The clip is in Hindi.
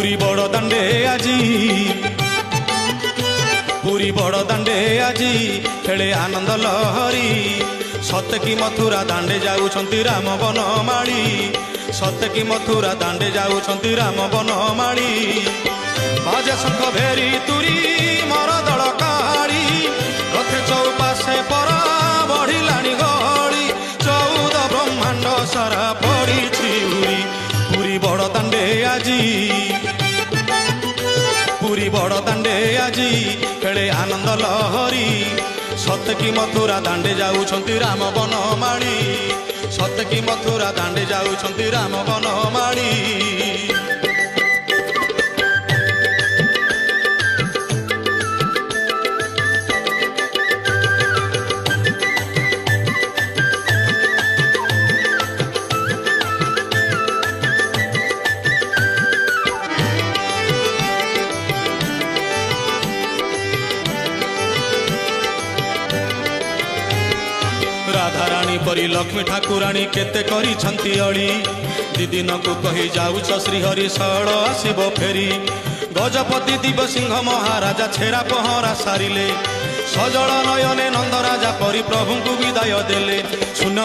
पुरी बड़ दांडे आजी पुरी बड़ दांडे आजी खेले आनंद लहरी सत्य की मथुरा दांडे जाऊछंती राम बनमाली सत्य की मथुरा दांडे जाऊछंती राम बनमाली बाजे शंख भेरी तुरी मर दल काली रथे चौपाशे परा बढ़िलाणी गहली 14 ब्रह्मांड सारा पड़ी उरी पुरी बड़ दांडे आजी पुरी बड़ दांडे आजी खेले आनंद लहरी सत्य की मथुरा दांडे जाऊछंती राम बनमाली सत्य की मथुरा दांडे जाऊछंती राम बनमाली राधाराणी परी लक्ष्मी ठाकुराणी केते करी छंती अली दिदिन को कही जाऊछ श्रीहरि शैल आसीब फेरी गजपति दिव्य सिंह महाराजा छेरा पहरा सारिले सजल नयने नंदराजा परी प्रभु को विदाय देले सुन